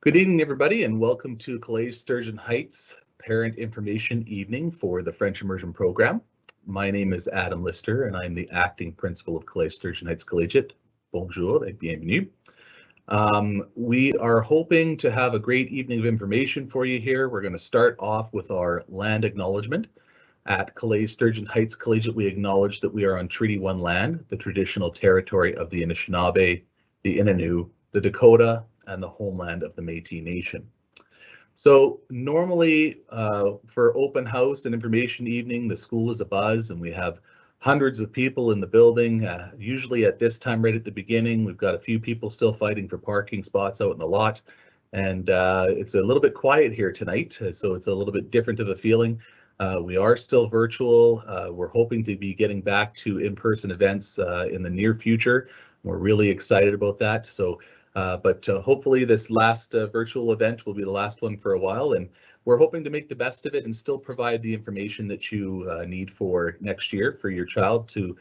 Good evening, everybody, and welcome to Calais Sturgeon Heights Parent Information Evening for the French Immersion program. My name is Adam Lister, and I'm the acting principal of Calais Sturgeon Heights Collegiate. Bonjour et bienvenue. We are hoping to have a great evening of information for you here. We're going to start off with our land acknowledgement. At Calais Sturgeon Heights Collegiate, we acknowledge that we are on Treaty 1 land, the traditional territory of the Anishinaabe, the Innu, the Dakota, and the homeland of the Métis Nation. So normally for open house and information evening, the school is abuzz and we have hundreds of people in the building. Usually at this time, right at the beginning, we've got a few people still fighting for parking spots out in the lot. And it's a little bit quiet here tonight, so it's a little bit different of a feeling. We are still virtual. We're hoping to be getting back to in-person events in the near future. We're really excited about that. So, but hopefully this last virtual event will be the last one for a while, and we're hoping to make the best of it and still provide the information that you need for next year for your child to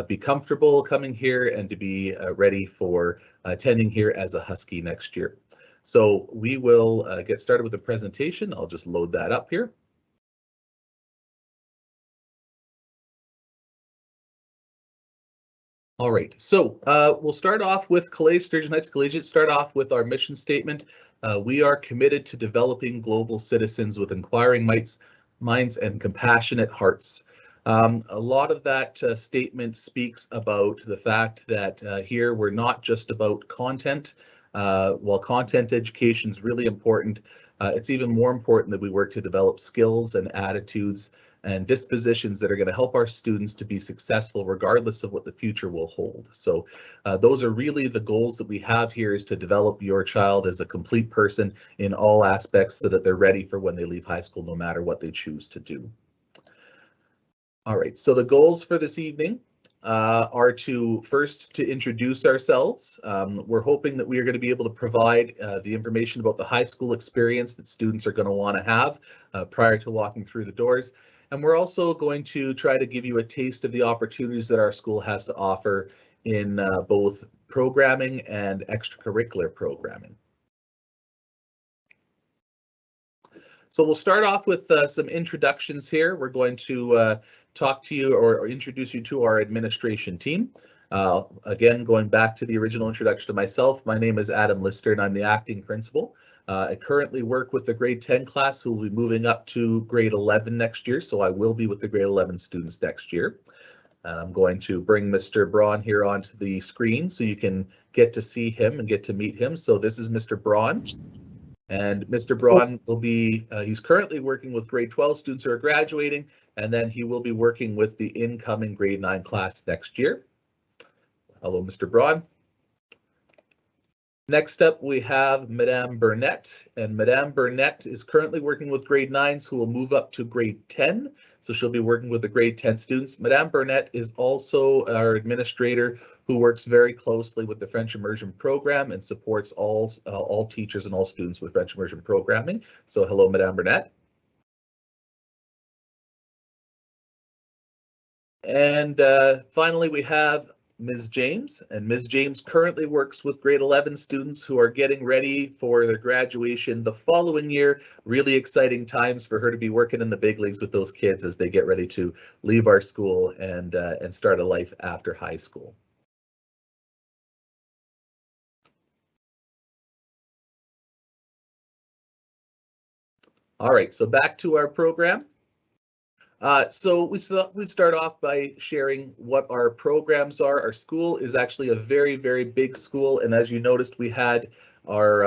be comfortable coming here and to be ready for attending here as a Husky next year. So we will get started with the presentation. I'll just load that up here. All right, so we'll start off with Calais Sturgeon Heights Collegiate, start off with our mission statement. We are committed to developing global citizens with inquiring minds and compassionate hearts. A lot of that statement speaks about the fact that here we're not just about content. While content education is really important, it's even more important that we work to develop skills and attitudes and dispositions that are going to help our students to be successful regardless of what the future will hold. So those are really the goals that we have here, is to develop your child as a complete person in all aspects so that they're ready for when they leave high school, no matter what they choose to do. All right, so the goals for this evening are to first to introduce ourselves. We're hoping that we are going to be able to provide the information about the high school experience that students are going to want to have prior to walking through the doors. And we're also going to try to give you a taste of the opportunities that our school has to offer in both programming and extracurricular programming. So we'll start off with some introductions here. We're going to talk to you or introduce you to our administration team. Again, going back to the original introduction to myself, my name is Adam Lister and I'm the acting principal. I currently work with the grade 10 class who will be moving up to grade 11 next year, so I will be with the grade 11 students next year. And I'm going to bring Mr. Braun here onto the screen so you can get to see him and get to meet him. So this is Mr. Braun. And Mr. Braun will be, he's currently working with grade 12 students who are graduating, and then he will be working with the incoming grade 9 class next year. Hello, Mr. Braun. Next up, we have Madame Burnett, and Madame Burnett is currently working with grade 9s who will move up to grade 10. So she'll be working with the grade 10 students. Madame Burnett is also our administrator who works very closely with the French Immersion program and supports all teachers and all students with French Immersion programming. So hello, Madame Burnett. And finally, we have Ms. James, and Ms. James currently works with grade 11 students who are getting ready for their graduation the following year. Really exciting times for her to be working in the big leagues with those kids as they get ready to leave our school and start a life after high school. All right, so back to our program. So we start off by sharing what our programs are. Our school is actually a very, very big school, and as you noticed, we had our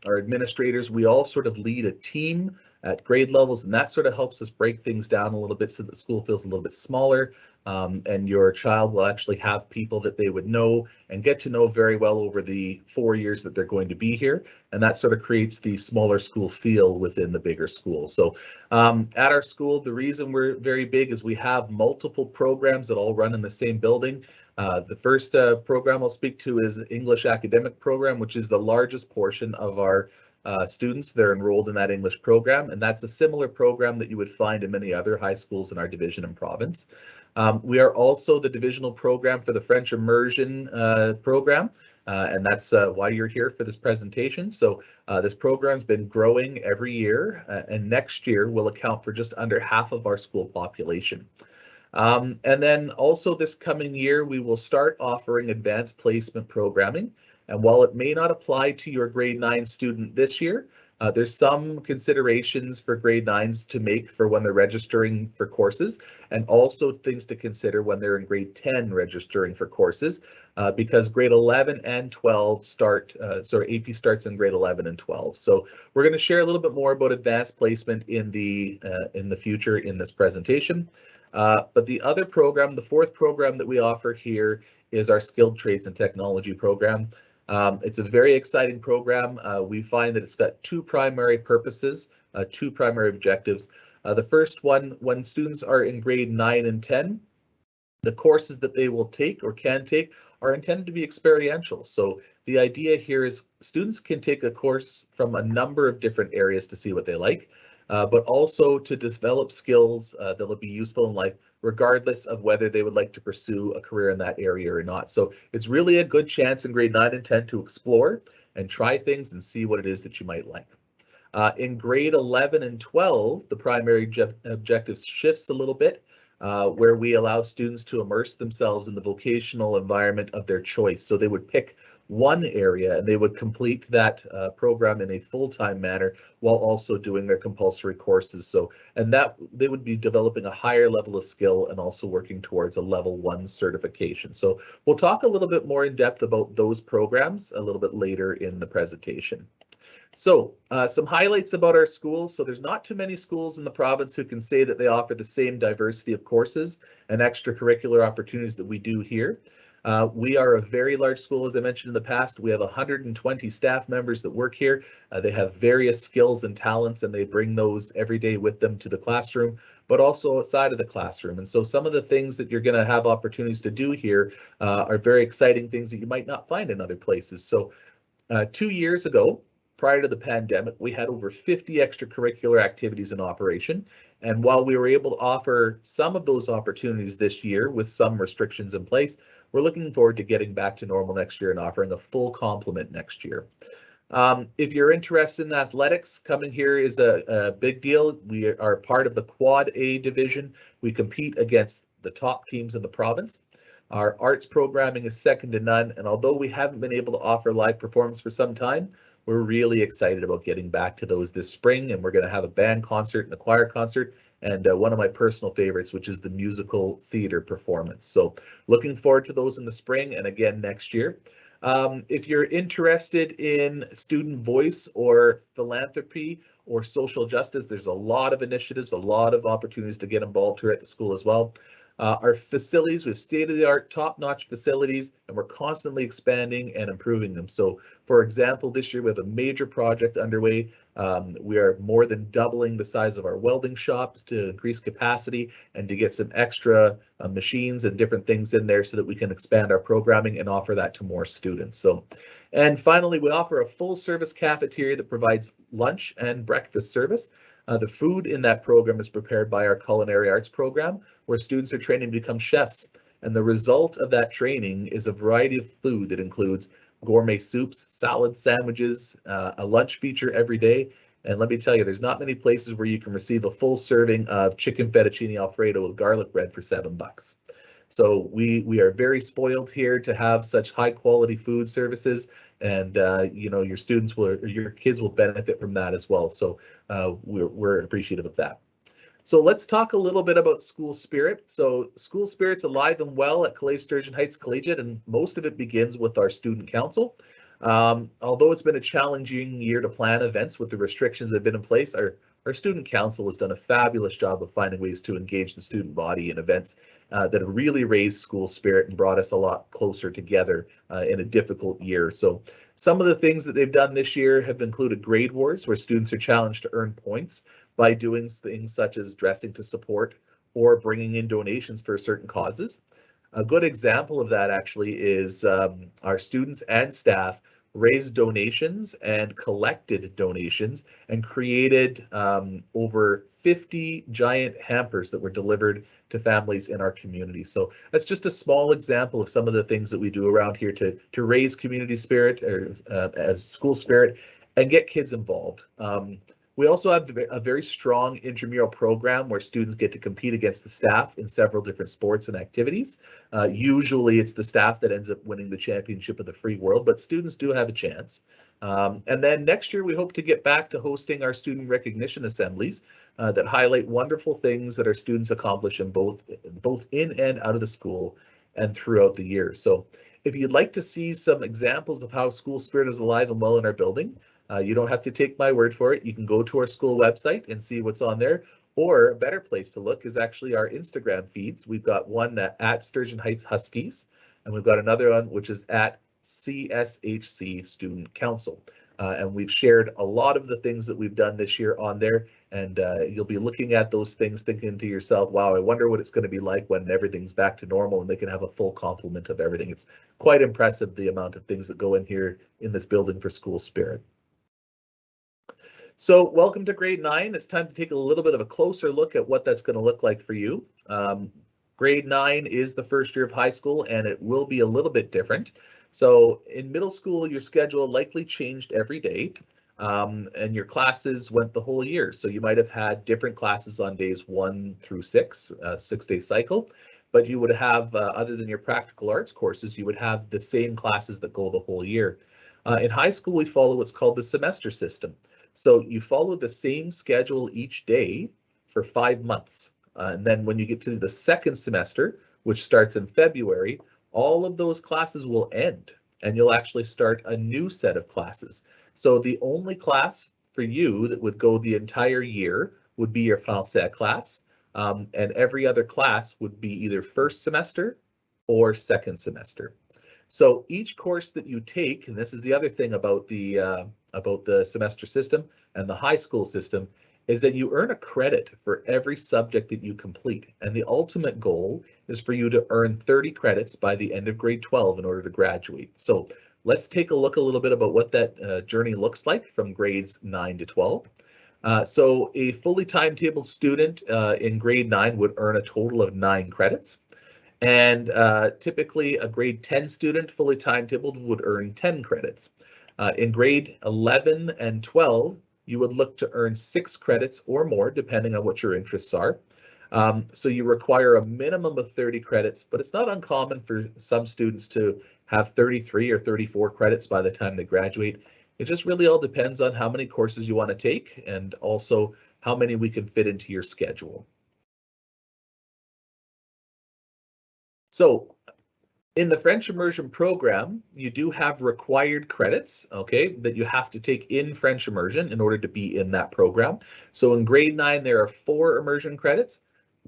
administrators. We all sort of lead a team at grade levels, and that sort of helps us break things down a little bit so the school feels a little bit smaller. And your child will actually have people that they would know and get to know very well over the 4 years that they're going to be here. And that sort of creates the smaller school feel within the bigger school. So at our school, the reason we're very big is we have multiple programs that all run in the same building. The first program I'll speak to is English Academic Program, which is the largest portion of our students. They're enrolled in that English program, and that's a similar program that you would find in many other high schools in our division and province. We are also the divisional program for the French Immersion program, and that's why you're here for this presentation. So this program's been growing every year, and next year will account for just under half of our school population. And then also this coming year, we will start offering advanced placement programming. And while it may not apply to your grade 9 student this year, there's some considerations for grade 9s to make for when they're registering for courses, and also things to consider when they're in grade 10 registering for courses, because grade 11 and 12 start, AP starts in grade 11 and 12. So we're going to share a little bit more about advanced placement in the future in this presentation. But the other program, the fourth program that we offer here, is our Skilled Trades and Technology program. It's a very exciting program. We find that it's got two primary purposes, two primary objectives. The first one, when students are in grade 9 and 10, the courses that they will take or can take are intended to be experiential. So the idea here is students can take a course from a number of different areas to see what they like, but also to develop skills that will be useful in life, regardless of whether they would like to pursue a career in that area or not. So it's really a good chance in grade 9 and 10 to explore and try things and see what it is that you might like. In grade 11 and 12, the primary objective shifts a little bit, where we allow students to immerse themselves in the vocational environment of their choice. So they would pick one area and they would complete that program in a full-time manner while also doing their compulsory courses. So, and that they would be developing a higher level of skill and also working towards a level 1 certification. So we'll talk a little bit more in depth about those programs a little bit later in the presentation. So some highlights about our schools. So there's not too many schools in the province who can say that they offer the same diversity of courses and extracurricular opportunities that we do here. We are a very large school, as I mentioned in the past. We have 120 staff members that work here. They have various skills and talents, and they bring those every day with them to the classroom, but also outside of the classroom. And so some of the things that you're going to have opportunities to do here are very exciting things that you might not find in other places. So 2 years ago, prior to the pandemic, we had over 50 extracurricular activities in operation. And while we were able to offer some of those opportunities this year with some restrictions in place, we're looking forward to getting back to normal next year and offering a full complement next year. If you're interested in athletics, coming here is a big deal. We are part of the Quad A division. We compete against the top teams in the province. Our arts programming is second to none. And although we haven't been able to offer live performance for some time, we're really excited about getting back to those this spring, and we're going to have a band concert and a choir concert, and one of my personal favorites, which is the musical theater performance. So looking forward to those in the spring and again next year. If you're interested in student voice or philanthropy or social justice, there's a lot of initiatives, a lot of opportunities to get involved here at the school as well. Our facilities, we have state-of-the-art, top-notch facilities, and we're constantly expanding and improving them. So, for example, this year we have a major project underway. We are more than doubling the size of our welding shop to increase capacity and to get some extra machines and different things in there so that we can expand our programming and offer that to more students. So, and finally, we offer a full-service cafeteria that provides lunch and breakfast service. The food in that program is prepared by our culinary arts program, where students are trained to become chefs. And the result of that training is a variety of food that includes gourmet soups, salads, sandwiches, a lunch feature every day. And let me tell you, there's not many places where you can receive a full serving of chicken fettuccine alfredo with garlic bread for $7. So we are very spoiled here to have such high quality food services, and you know, your students will, or your kids will benefit from that as well. So we're appreciative of that. So let's talk a little bit about school spirit. So school spirit's alive and well at Calais Sturgeon Heights Collegiate, and most of it begins with our student council. Although it's been a challenging year to plan events with the restrictions that have been in place, our student council has done a fabulous job of finding ways to engage the student body in events that have really raised school spirit and brought us a lot closer together in a difficult year. So some of the things that they've done this year have included grade wars, where students are challenged to earn points by doing things such as dressing to support or bringing in donations for certain causes. A good example of that actually is our students and staff raised donations and collected donations and created over 50 giant hampers that were delivered to families in our community. So that's just a small example of some of the things that we do around here to raise community spirit or school spirit and get kids involved. We also have a very strong intramural program where students get to compete against the staff in several different sports and activities. Usually it's the staff that ends up winning the championship of the free world, but students do have a chance. And then next year we hope to get back to hosting our student recognition assemblies that highlight wonderful things that our students accomplish in both in and out of the school and throughout the year. So if you'd like to see some examples of how school spirit is alive and well in our building, you don't have to take my word for it. You can go to our school website and see what's on there. Or a better place to look is actually our Instagram feeds. We've got one at Sturgeon Heights Huskies, and we've got another one which is at CSHC Student Council. And we've shared a lot of the things that we've done this year on there. And you'll be looking at those things thinking to yourself, wow, I wonder what it's going to be like when everything's back to normal and they can have a full complement of everything. It's quite impressive the amount of things that go in here in this building for school spirit. So welcome to grade 9. It's time to take a little bit of a closer look at what that's going to look like for you. Grade 9 is the first year of high school and it will be a little bit different. So in middle school, your schedule likely changed every day and your classes went the whole year. So you might have had different classes on days 1 through 6, 6-day cycle, but you would have, other than your practical arts courses, you would have the same classes that go the whole year. In high school, we follow what's called the semester system. So you follow the same schedule each day for 5 months. And then when you get to the second semester, which starts in February, all of those classes will end and you'll actually start a new set of classes. So the only class for you that would go the entire year would be your Français class. And every other class would be either first semester or second semester. So each course that you take, and this is the other thing about the semester system and the high school system, is that you earn a credit for every subject that you complete. And the ultimate goal is for you to earn 30 credits by the end of grade 12 in order to graduate. So let's take a look a little bit about what that journey looks like from grades 9 to 12. So a fully timetabled student in grade 9 would earn a total of 9 credits. And typically a grade 10 student fully timetabled would earn 10 credits. In grade 11 and 12, you would look to earn 6 credits or more, depending on what your interests are. So you require a minimum of 30 credits, but it's not uncommon for some students to have 33 or 34 credits by the time they graduate. It just really all depends on how many courses you want to take and also how many we can fit into your schedule. So in the French Immersion program, you do have required credits, okay, that you have to take in French Immersion in order to be in that program. So in grade 9, there are 4 immersion credits.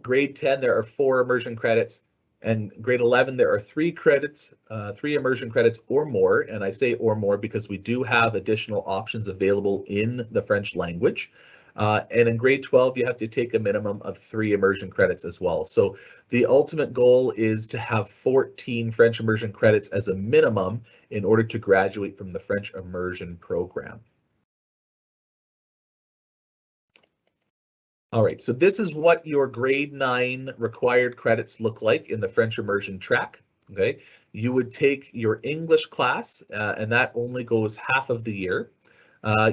Grade 10, there are 4 immersion credits. And grade 11, there are 3 credits, 3 immersion credits or more. And I say or more because we do have additional options available in the French language. And in grade 12, you have to take a minimum of 3 immersion credits as well. So the ultimate goal is to have 14 French immersion credits as a minimum in order to graduate from the French immersion program. All right, so this is what your grade 9 required credits look like in the French immersion track. Okay, you would take your English class, and that only goes half of the year.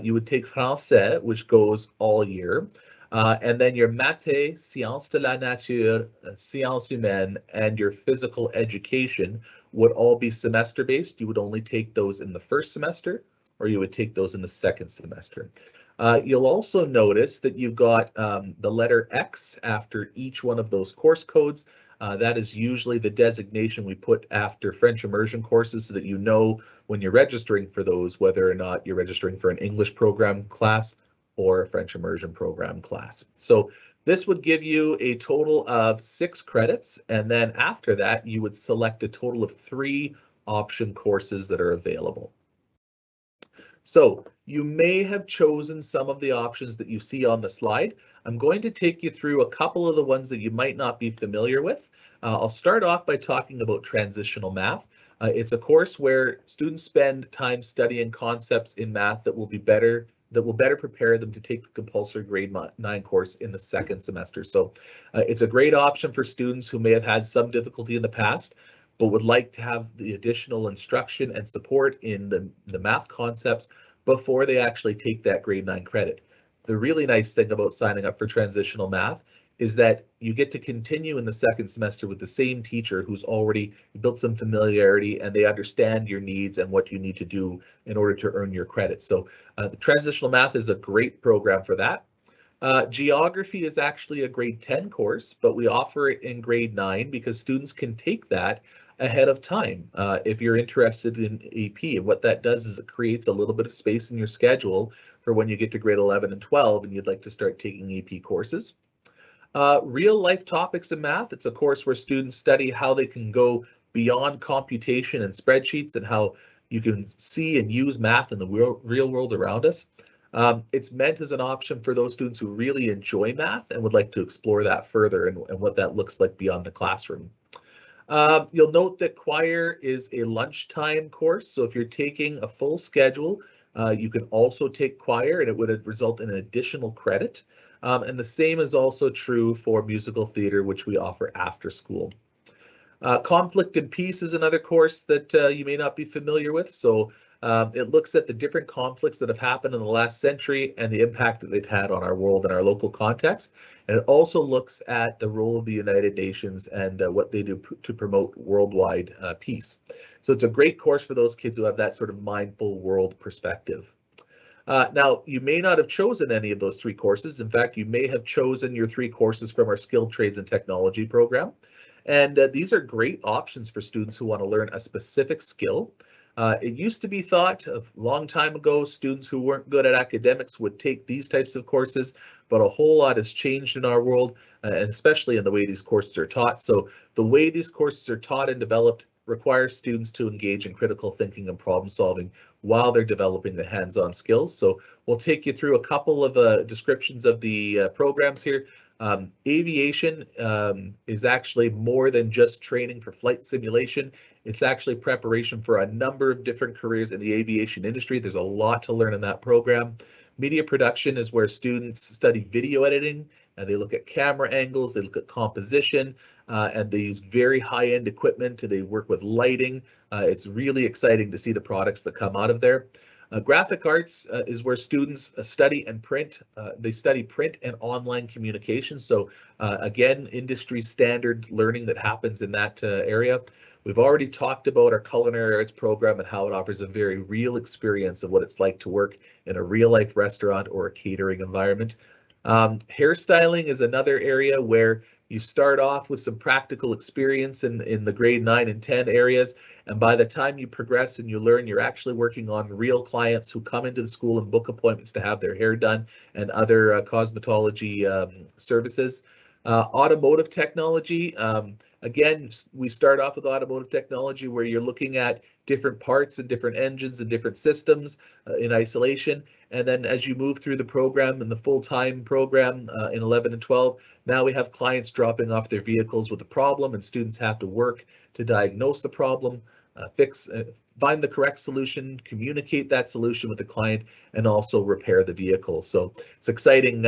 You would take Français, which goes all year, and then your Maths, Sciences de la Nature, Sciences Humaines, and your physical education would all be semester-based. You would only take those in the first semester, or you would take those in the second semester. You'll also notice that you've got the letter X after each one of those course codes. That is usually the designation we put after French immersion courses so that you know when you're registering for those whether or not you're registering for an English program class or a French immersion program class. So this would give you a total of 6 credits, and then after that you would select a total of 3 option courses that are available. So you may have chosen some of the options that you see on the slide. I'm going to take you through a couple of the ones that you might not be familiar with. I'll start off by talking about transitional math. It's a course where students spend time studying concepts in math that will better prepare them to take the compulsory grade 9 course in the second semester. So it's a great option for students who may have had some difficulty in the past, but would like to have the additional instruction and support in the math concepts before they actually take that grade 9 credit. The really nice thing about signing up for transitional math is that you get to continue in the second semester with the same teacher who's already built some familiarity, and they understand your needs and what you need to do in order to earn your credits. So the transitional math is a great program for that. Geography is actually a grade 10 course, but we offer it in grade 9 because students can take that ahead of time if you're interested in AP. And what that does is it creates a little bit of space in your schedule for when you get to grade 11 and 12 and you'd like to start taking AP courses. Real life topics in math. It's a course where students study how they can go beyond computation and spreadsheets and how you can see and use math in the real world around us. It's meant as an option for those students who really enjoy math and would like to explore that further and what that looks like beyond the classroom. You'll note that choir is a lunchtime course, so if you're taking a full schedule, you can also take choir and it would result in an additional credit. And the same is also true for musical theater, which we offer after school. Conflict and Peace is another course that you may not be familiar with. So it looks at the different conflicts that have happened in the last century and the impact that they've had on our world and our local context. And it also looks at the role of the United Nations and what they do to promote worldwide peace. So it's a great course for those kids who have that sort of mindful world perspective. Now, you may not have chosen any of those 3 courses. In fact, you may have chosen your 3 courses from our Skilled Trades and Technology program. And these are great options for students who want to learn a specific skill. It used to be thought a long time ago, students who weren't good at academics would take these types of courses, but a whole lot has changed in our world, and especially in the way these courses are taught. So the way these courses are taught and developed requires students to engage in critical thinking and problem solving while they're developing the hands-on skills. So we'll take you through a couple of descriptions of the programs here. Aviation is actually more than just training for flight simulation. It's actually preparation for a number of different careers in the aviation industry. There's a lot to learn in that program. Media production is where students study video editing, and they look at camera angles, they look at composition, and they use very high-end equipment. They work with lighting. It's really exciting to see the products that come out of there. Graphic arts is where students study and print. They study print and online communication. So again, industry standard learning that happens in that area. We've already talked about our culinary arts program and how it offers a very real experience of what it's like to work in a real life restaurant or a catering environment. Hairstyling is another area where you start off with some practical experience in the grade 9 and 10 areas, and by the time you progress and you learn, you're actually working on real clients who come into the school and book appointments to have their hair done and other cosmetology services. Automotive technology, again, we start off with automotive technology where you're looking at different parts and different engines and different systems in isolation. And then as you move through the program and the full-time program in 11 and 12, now we have clients dropping off their vehicles with a problem, and students have to work to diagnose the problem, find the correct solution, communicate that solution with the client, and also repair the vehicle. So it's exciting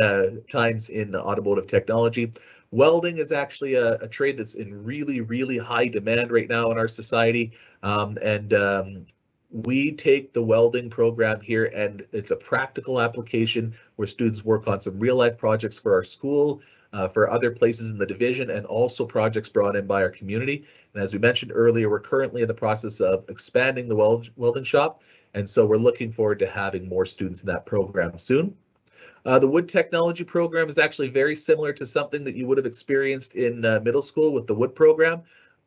times in automotive technology. Welding is actually a trade that's in really, really high demand right now in our society. We take the welding program here, and it's a practical application where students work on some real life projects for our school, for other places in the division, and also projects brought in by our community. And as we mentioned earlier, we're currently in the process of expanding the welding shop. And so we're looking forward to having more students in that program soon. The wood technology program is actually very similar to something that you would have experienced in middle school with the wood program,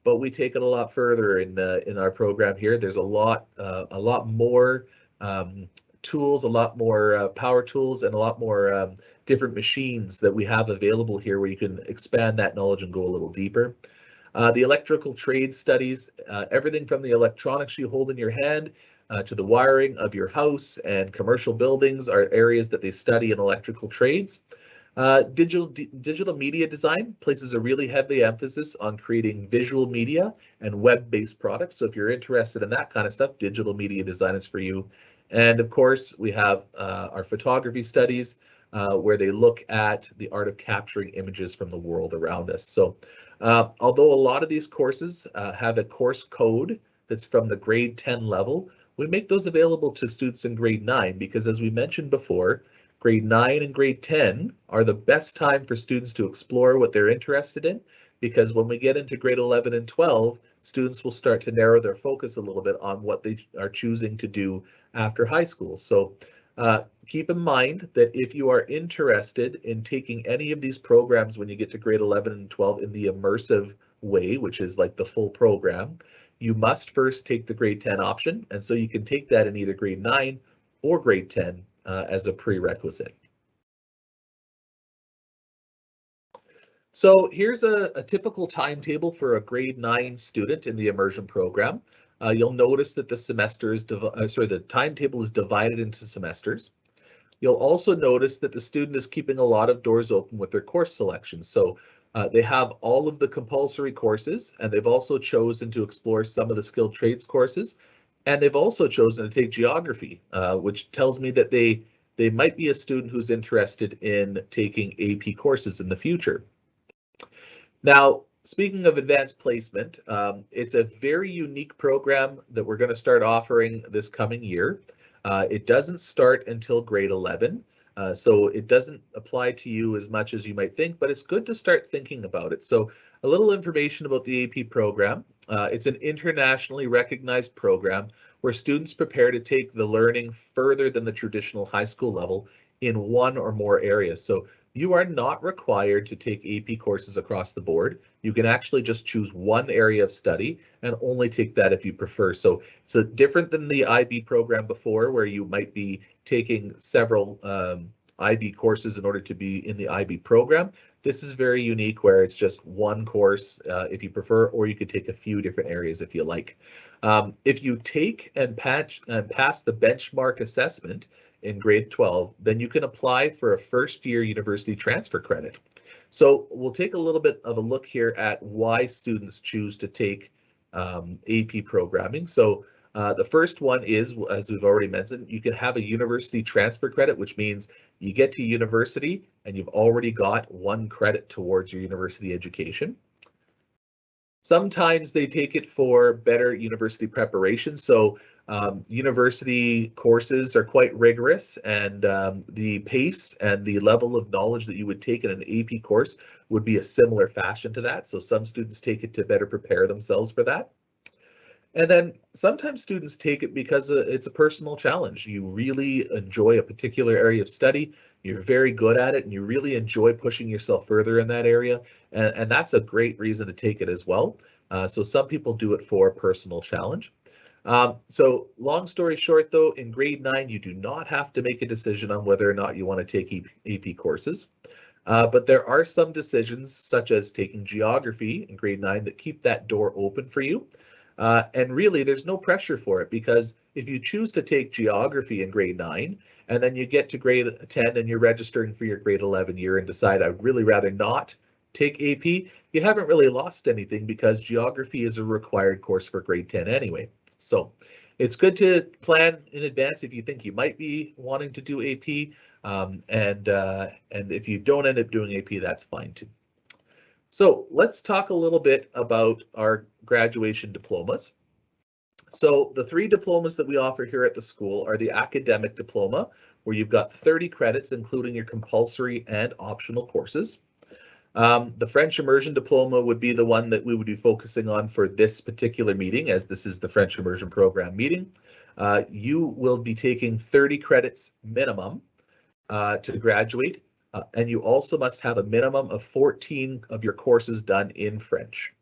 but we take it a lot further in our program here. There's a lot more tools, a lot more power tools, and a lot more different machines that we have available here where you can expand that knowledge and go a little deeper. The electrical trade studies, everything from the electronics you hold in your hand to the wiring of your house and commercial buildings are areas that they study in electrical trades. Digital media design places a really heavy emphasis on creating visual media and web-based products. So if you're interested in that kind of stuff, digital media design is for you. And of course, we have our photography studies, where they look at the art of capturing images from the world around us. So although a lot of these courses have a course code that's from the grade 10 level, we make those available to students in grade 9 because, as we mentioned before, grade 9 and grade 10 are the best time for students to explore what they're interested in, because when we get into grade 11 and 12, students will start to narrow their focus a little bit on what they are choosing to do after high school. So keep in mind that if you are interested in taking any of these programs when you get to grade 11 and 12 in the immersive way, which is like the full program, you must first take the grade 10 option. And so you can take that in either grade 9 or grade 10 as a prerequisite. So here's a typical timetable for a grade 9 student in the immersion program. You'll notice that the timetable is divided into semesters. You'll also notice that the student is keeping a lot of doors open with their course selection. So they have all of the compulsory courses, and they've also chosen to explore some of the skilled trades courses, and they've also chosen to take geography, which tells me that they might be a student who's interested in taking AP courses in the future. Now, speaking of advanced placement, it's a very unique program that we're going to start offering this coming year. It doesn't start until grade 11, so it doesn't apply to you as much as you might think, but it's good to start thinking about it. So a little information about the AP program. It's an internationally recognized program where students prepare to take the learning further than the traditional high school level in one or more areas. So you are not required to take AP courses across the board. You can actually just choose one area of study and only take that if you prefer. So it's different than the IB program before, where you might be taking several IB courses in order to be in the IB program. This is very unique, where it's just one course if you prefer, or you could take a few different areas if you like. If you take and pass the benchmark assessment in grade 12, then you can apply for a first-year university transfer credit. So we'll take a little bit of a look here at why students choose to take AP programming. So the first one is, as we've already mentioned, you can have a university transfer credit, which means you get to university and you've already got 1 credit towards your university education. Sometimes they take it for better university preparation. So university courses are quite rigorous, and the pace and the level of knowledge that you would take in an AP course would be a similar fashion to that. So some students take it to better prepare themselves for that. And then sometimes students take it because it's a personal challenge. You really enjoy a particular area of study, you're very good at it, and you really enjoy pushing yourself further in that area. And that's a great reason to take it as well. So some people do it for a personal challenge. So long story short, though, in grade 9, you do not have to make a decision on whether or not you want to take AP courses. But there are some decisions, such as taking geography in grade 9, that keep that door open for you. And really, there's no pressure for it, because if you choose to take geography in grade 9, and then you get to grade 10 and you're registering for your grade 11 year and decide I'd really rather not take AP, you haven't really lost anything, because geography is a required course for grade 10 anyway. So it's good to plan in advance if you think you might be wanting to do AP, and if you don't end up doing AP, that's fine too. So let's talk a little bit about our graduation diplomas. So the 3 diplomas that we offer here at the school are the academic diploma, where you've got 30 credits, including your compulsory and optional courses. The French Immersion diploma would be the one that we would be focusing on for this particular meeting, as this is the French Immersion program meeting. You will be taking 30 credits minimum to graduate. And you also must have a minimum of 14 of your courses done in French.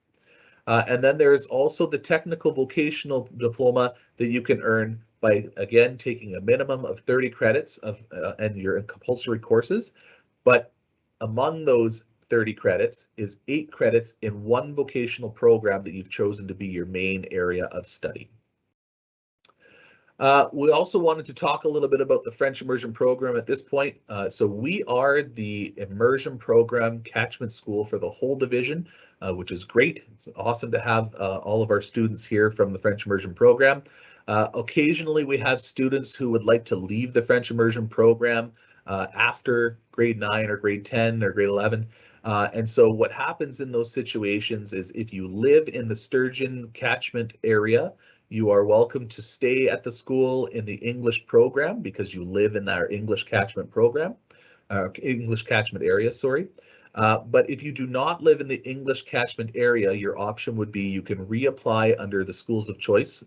And then there's also the technical vocational diploma that you can earn by, again, taking a minimum of 30 credits and your compulsory courses. But among those 30 credits is 8 credits in one vocational program that you've chosen to be your main area of study. We also wanted to talk a little bit about the French Immersion program at this point. So we are the Immersion program catchment school for the whole division, which is great. It's awesome to have all of our students here from the French Immersion program. Occasionally we have students who would like to leave the French Immersion program after grade 9 or grade 10 or grade 11. And so what happens in those situations is if you live in the Sturgeon catchment area, you are welcome to stay at the school in the English program because you live in our English catchment program, English catchment area, sorry. But if you do not live in the English catchment area, your option would be you can reapply under the schools of choice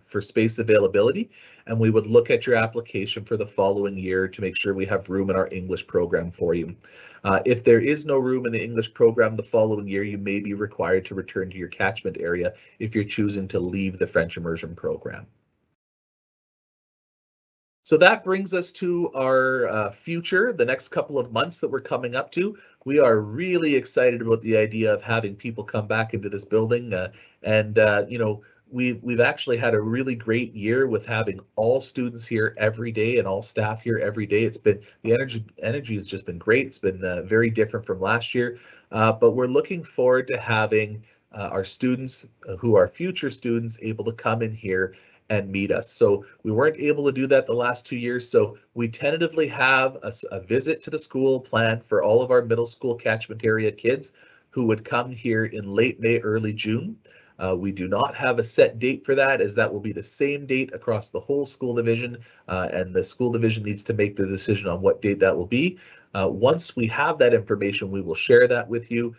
for space availability, and we would look at your application for the following year to make sure we have room in our English program for you. If there is no room in the English program the following year, you may be required to return to your catchment area if you're choosing to leave the French Immersion program. So that brings us to our future, the next couple of months that we're coming up to. We are really excited about the idea of having people come back into this building, you know, we've actually had a really great year with having all students here every day and all staff here every day. It's been the energy has just been great. It's been very different from last year, but we're looking forward to having our students who are future students able to come in here and meet us. So we weren't able to do that the last 2 years. So we tentatively have a visit to the school planned for all of our middle school catchment area kids who would come here in late May, early June. We do not have a set date for that, as that will be the same date across the whole school division, and the school division needs to make the decision on what date that will be. Once we have that information, we will share that with you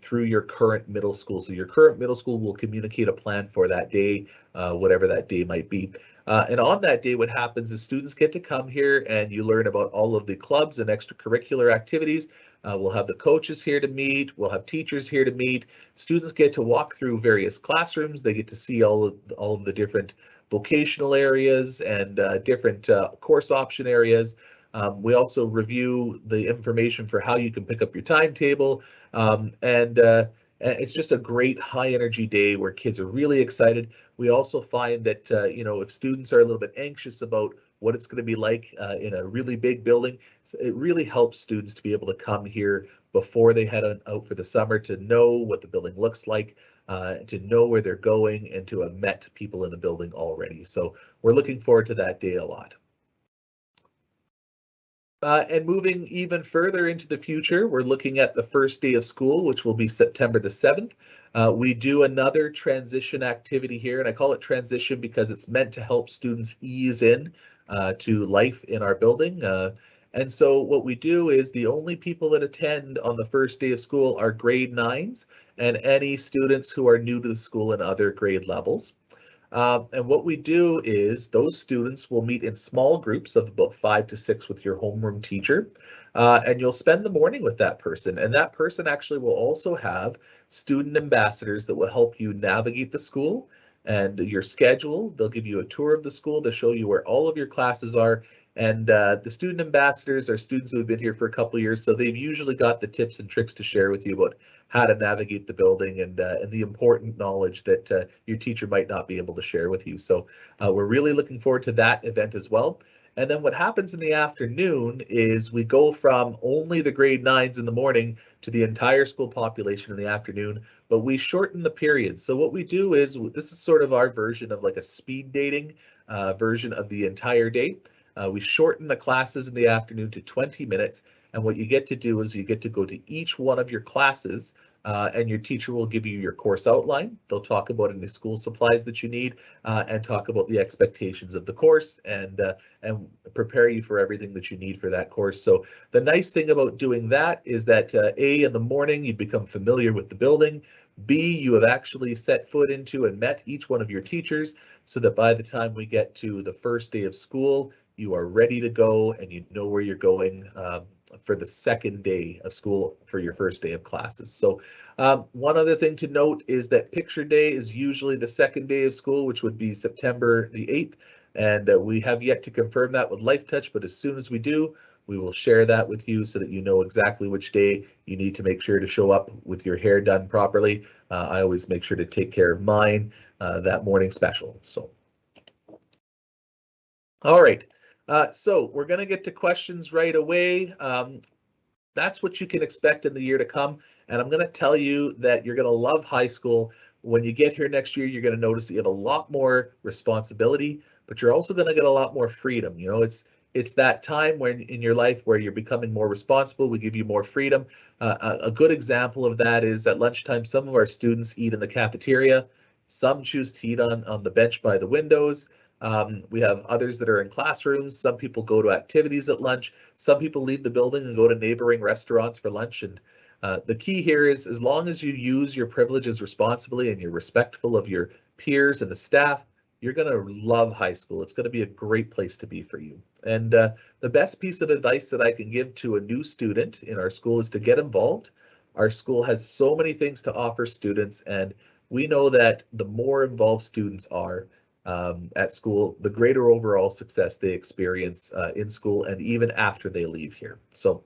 through your current middle school. So your current middle school will communicate a plan for that day, whatever that day might be. And on that day, what happens is students get to come here and you learn about all of the clubs and extracurricular activities. We'll have the coaches here to meet. We'll have teachers here to meet. Students get to walk through various classrooms. They get to see all of the different vocational areas and different course option areas. We also review the information for how you can pick up your timetable, and it's just a great high energy day where kids are really excited. We also find that you know, if students are a little bit anxious about what it's going to be like in a really big building, so it really helps students to be able to come here before they head out for the summer to know what the building looks like, to know where they're going, and to have met people in the building already. So we're looking forward to that day a lot. And moving even further into the future, we're looking at the first day of school, which will be September the 7th. We do another transition activity here, and I call it transition because it's meant to help students ease in to life in our building. And so what we do is the only people that attend on the first day of school are grade 9s and any students who are new to the school in other grade levels. And what we do is those students will meet in small groups of about 5 to 6 with your homeroom teacher, and you'll spend the morning with that person. And that person actually will also have student ambassadors that will help you navigate the school and your schedule. They'll give you a tour of the school to show you where all of your classes are. And the student ambassadors are students who have been here for a couple of years, so they've usually got the tips and tricks to share with you about how to navigate the building and the important knowledge that your teacher might not be able to share with you. So we're really looking forward to that event as well. And then what happens in the afternoon is we go from only the grade 9s in the morning to the entire school population in the afternoon, but we shorten the period. So what we do is, this is sort of our version of like a speed dating version of the entire day. We shorten the classes in the afternoon to 20 minutes. And what you get to do is you get to go to each one of your classes and your teacher will give you your course outline. They'll talk about any school supplies that you need and talk about the expectations of the course and prepare you for everything that you need for that course. So the nice thing about doing that is that A, in the morning, you become familiar with the building. B, you have actually set foot into and met each one of your teachers so that by the time we get to the first day of school, you are ready to go and you know where you're going for the second day of school for your first day of classes. So one other thing to note is that picture day is usually the second day of school, which would be September the 8th. And we have yet to confirm that with Life Touch, but as soon as we do, we will share that with you so that you know exactly which day you need to make sure to show up with your hair done properly. I always make sure to take care of mine that morning special. So All right, so we're going to get to questions right away. That's what you can expect in the year to come. And I'm going to tell you that you're going to love high school. When you get here next year, you're going to notice that you have a lot more responsibility, but you're also going to get a lot more freedom. You know, it's that time when in your life where you're becoming more responsible. We give you more freedom. A good example of that is at lunchtime, some of our students eat in the cafeteria. Some choose to eat on the bench by the windows. We have others that are in classrooms. Some people go to activities at lunch. Some people leave the building and go to neighboring restaurants for lunch. And the key here is as long as you use your privileges responsibly and you're respectful of your peers and the staff, you're going to love high school. It's going to be a great place to be for you. And the best piece of advice that I can give to a new student in our school is to get involved. Our school has so many things to offer students, and we know that the more involved students are, at school, the greater overall success they experience in school and even after they leave here. So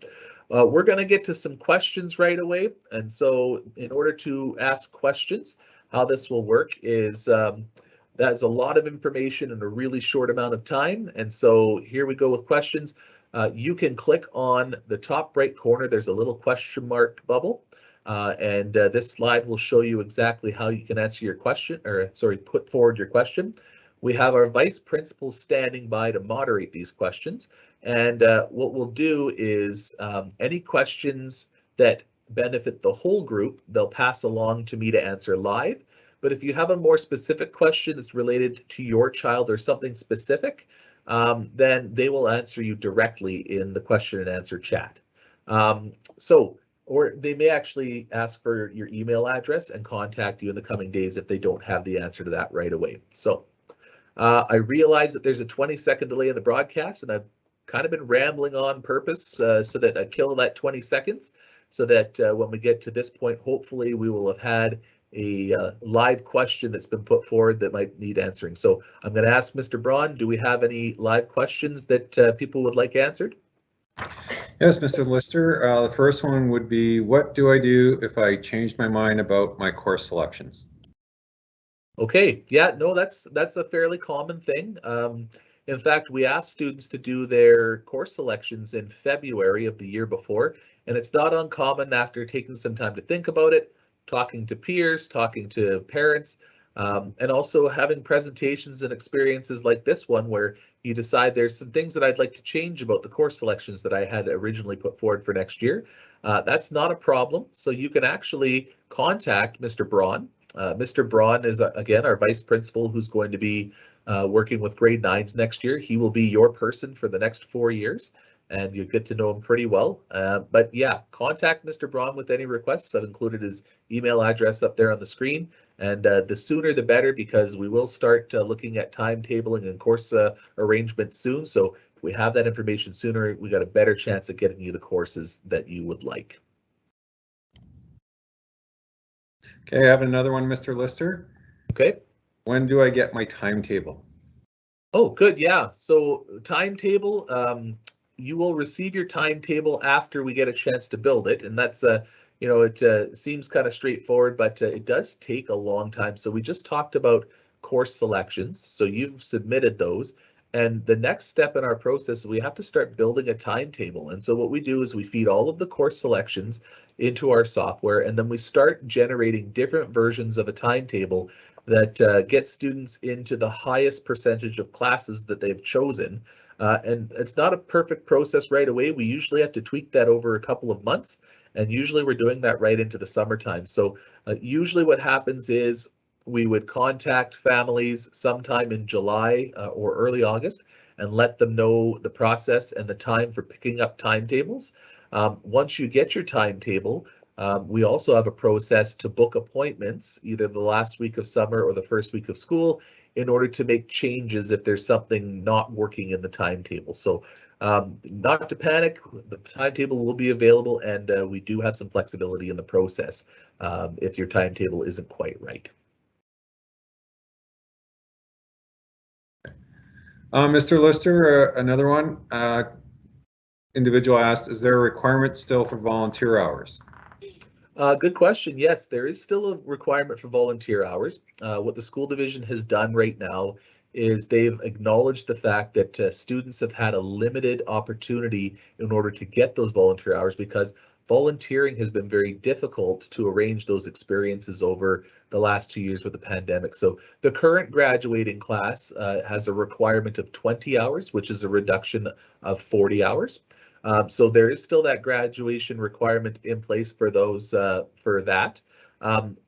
we're going to get to some questions right away. And so in order to ask questions, how this will work is that's a lot of information in a really short amount of time. And so here we go with questions. You can click on the top right corner. There's a little question mark bubble. And this slide will show you exactly how you can answer your question, or sorry, put forward your question. We have our vice principals standing by to moderate these questions. And what we'll do is any questions that benefit the whole group, they'll pass along to me to answer live. But if you have a more specific question that's related to your child or something specific, then they will answer you directly in the question and answer chat. Or they may actually ask for your email address and contact you in the coming days if they don't have the answer to that right away. So I realize that there's a 20-second delay in the broadcast, and I've kind of been rambling on purpose so that I kill that 20 seconds so that when we get to this point, hopefully we will have had a live question that's been put forward that might need answering. So I'm going to ask Mr. Braun, do we have any live questions that people would like answered? Yes, Mr. Lister. The first one would be, what do I do if I change my mind about my course selections? Okay, yeah, no, that's a fairly common thing. In fact, we asked students to do their course selections in February of the year before, and it's not uncommon after taking some time to think about it, talking to peers, talking to parents, and also having presentations and experiences like this one where you decide there's some things that I'd like to change about the course selections that I had originally put forward for next year. That's not a problem. So you can actually contact Mr. Braun. Mr. Braun is, again, our vice principal who's going to be working with grade 9s next year. He will be your person for the next 4 years, and you get to know him pretty well. But yeah, contact Mr. Braun with any requests. I've included his email address up there on the screen. And the sooner the better, because we will start looking at timetabling and course arrangements soon. So if we have that information sooner, we got a better chance of getting you the courses that you would like. Okay, I have another one, Mr. Lister. Okay. When do I get my timetable? Oh, good. Yeah. So timetable, you will receive your timetable after we get a chance to build it. And that's, you know, it seems kind of straightforward, but it does take a long time. So we just talked about course selections. So you've submitted those. And the next step in our process, we have to start building a timetable. And so what we do is we feed all of the course selections into our software, and then we start generating different versions of a timetable that get students into the highest percentage of classes that they've chosen. And it's not a perfect process right away. We usually have to tweak that over a couple of months, and usually we're doing that right into the summertime. So usually what happens is we would contact families sometime in July or early August and let them know the process and the time for picking up timetables. Once you get your timetable, we also have a process to book appointments either the last week of summer or the first week of school in order to make changes if there's something not working in the timetable. So not to panic, the timetable will be available, and we do have some flexibility in the process if your timetable isn't quite right. Mr. Lister, another one. Individual asked, is there a requirement still for volunteer hours? Good question. Yes, there is still a requirement for volunteer hours. What the school division has done right now is they've acknowledged the fact that students have had a limited opportunity in order to get those volunteer hours because volunteering has been very difficult to arrange those experiences over the last 2 years with the pandemic. So the current graduating class has a requirement of 20 hours, which is a reduction of 40 hours. So there is still that graduation requirement in place for those for that.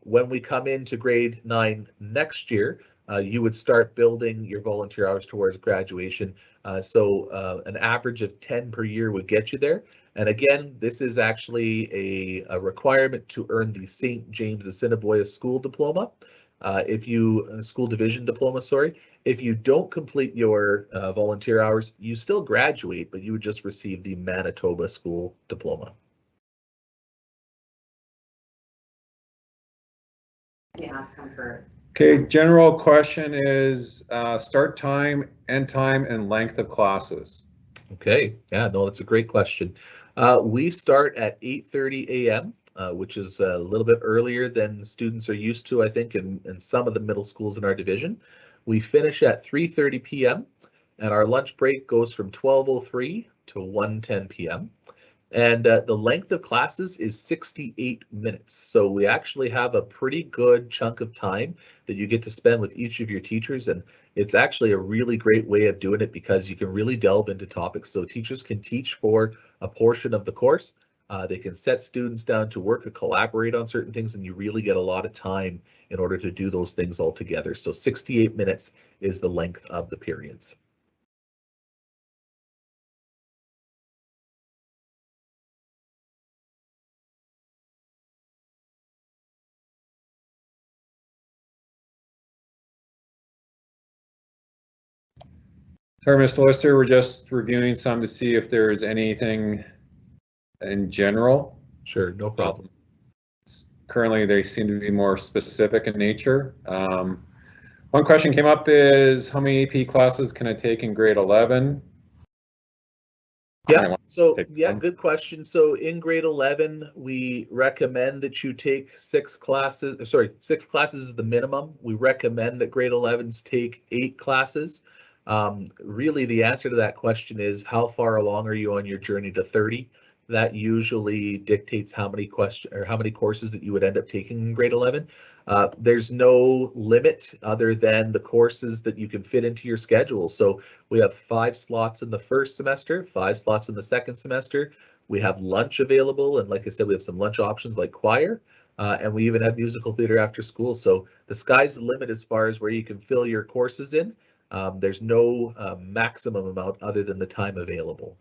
When we come into grade 9 next year, you would start building your volunteer hours towards graduation. So an average of 10 per year would get you there. And again, this is actually a requirement to earn the St. James Assiniboia School Diploma. School Division Diploma, sorry. If you don't complete your volunteer hours, you still graduate, but you would just receive the Manitoba School Diploma. Yeah, ask comfort. Okay, general question is start time, end time, and length of classes. Okay, yeah, no, that's a great question. We start at 8:30 a.m., which is a little bit earlier than students are used to, I think, in some of the middle schools in our division. We finish at 3:30 p.m., and our lunch break goes from 12:03 to 1:10 p.m. And the length of classes is 68 minutes. So we actually have a pretty good chunk of time that you get to spend with each of your teachers. And it's actually a really great way of doing it because you can really delve into topics. So teachers can teach for a portion of the course. They can set students down to work and collaborate on certain things, and you really get a lot of time in order to do those things all together. So 68 minutes is the length of the periods. Sorry, Mr. Lister, we're just reviewing some to see if there's anything in general. Sure, no problem. Currently, they seem to be more specific in nature. One question came up is how many AP classes can I take in grade 11? Yeah, so yeah, good question. So in grade 11, we recommend that you take 6 classes. Sorry, 6 classes is the minimum. We recommend that grade 11s take 8 classes. Really, the answer to that question is how far along are you on your journey to 30? That usually dictates how many courses that you would end up taking in grade 11. There's no limit other than the courses that you can fit into your schedule. So we have 5 slots in the first semester, 5 slots in the second semester. We have lunch available, and like I said, we have some lunch options like choir, and we even have musical theater after school. So the sky's the limit as far as where you can fill your courses in. There's no maximum amount other than the time available.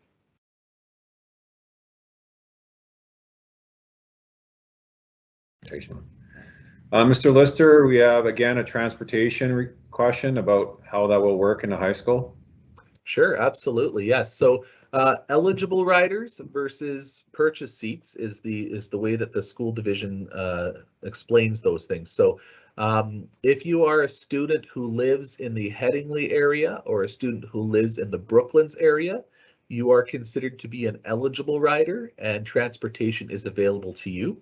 Mr. Lister, we have again a transportation question about how that will work in a high school. Sure, absolutely, yes. So eligible riders versus purchase seats is the way that the school division explains those things. So if you are a student who lives in the Headingley area or a student who lives in the Brooklands area, you are considered to be an eligible rider and transportation is available to you.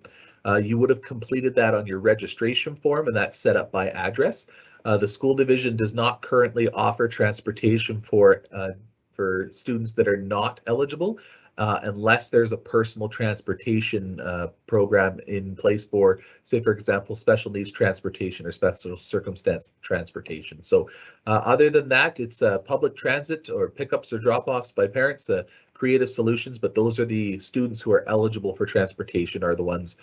You would have completed that on your registration form, and that's set up by address. The school division does not currently offer transportation for students that are not eligible, unless there's a personal transportation program in place for, say, for example, special needs transportation or special circumstance transportation. So other than that, it's public transit or pickups or drop-offs by parents, creative solutions, but those are the students who are eligible for transportation are the ones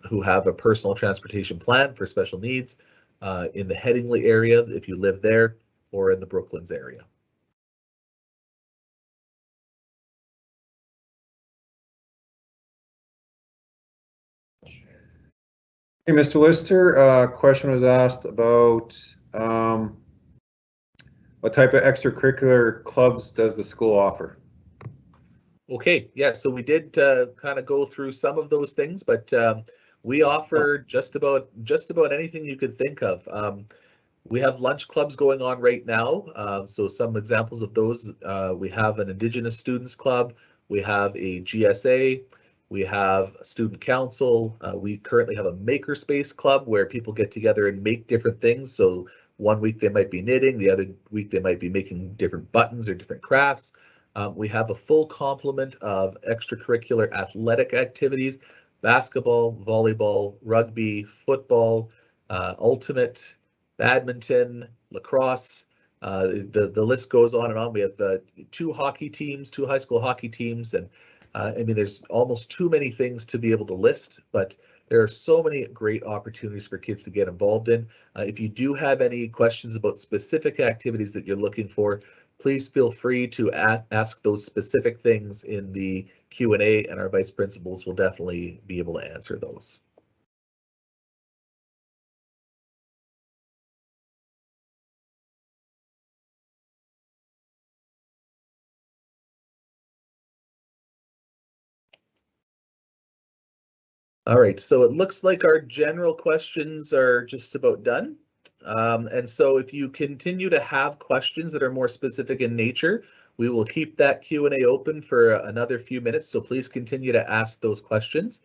who have a personal transportation plan for special needs in the Headingley area, if you live there, or in the Brooklands area. Hey, Mr. Lister, question was asked about what type of extracurricular clubs does the school offer? Okay, yeah, so we did kind of go through some of those things, but we offer just about anything you could think of. We have lunch clubs going on right now. So some examples of those, we have an Indigenous Students Club, we have a GSA, we have a student council. We currently have a makerspace club where people get together and make different things. So One week they might be knitting, the other week they might be making different buttons or different crafts. We have a full complement of extracurricular athletic activities: basketball, volleyball, rugby, football, ultimate, badminton, lacrosse. The list goes on and on. We have 2 hockey teams, 2 high school hockey teams, and I mean, there's almost too many things to be able to list, but there are so many great opportunities for kids to get involved in. If you do have any questions about specific activities that you're looking for, please feel free to ask those specific things in the Q&A, and our vice principals will definitely be able to answer those. All right, so it looks like our general questions are just about done. And so if you continue to have questions that are more specific in nature, we will keep that Q&A open for another few minutes, so please continue to ask those questions.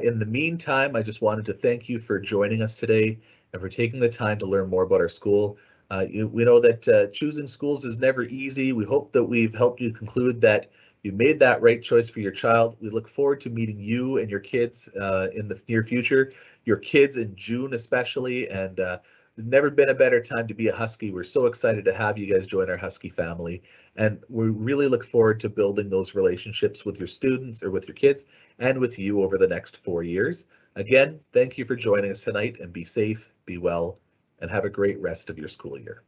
In the meantime, I just wanted to thank you for joining us today and for taking the time to learn more about our school. We know that choosing schools is never easy. We hope that we've helped you conclude that you made that right choice for your child. We look forward to meeting you and your kids in the near future, your kids in June especially, and there's never been a better time to be a Husky. We're so excited to have you guys join our Husky family, and we really look forward to building those relationships with your students or with your kids and with you over the next 4 years. Again, thank you for joining us tonight, and be safe, be well, and have a great rest of your school year.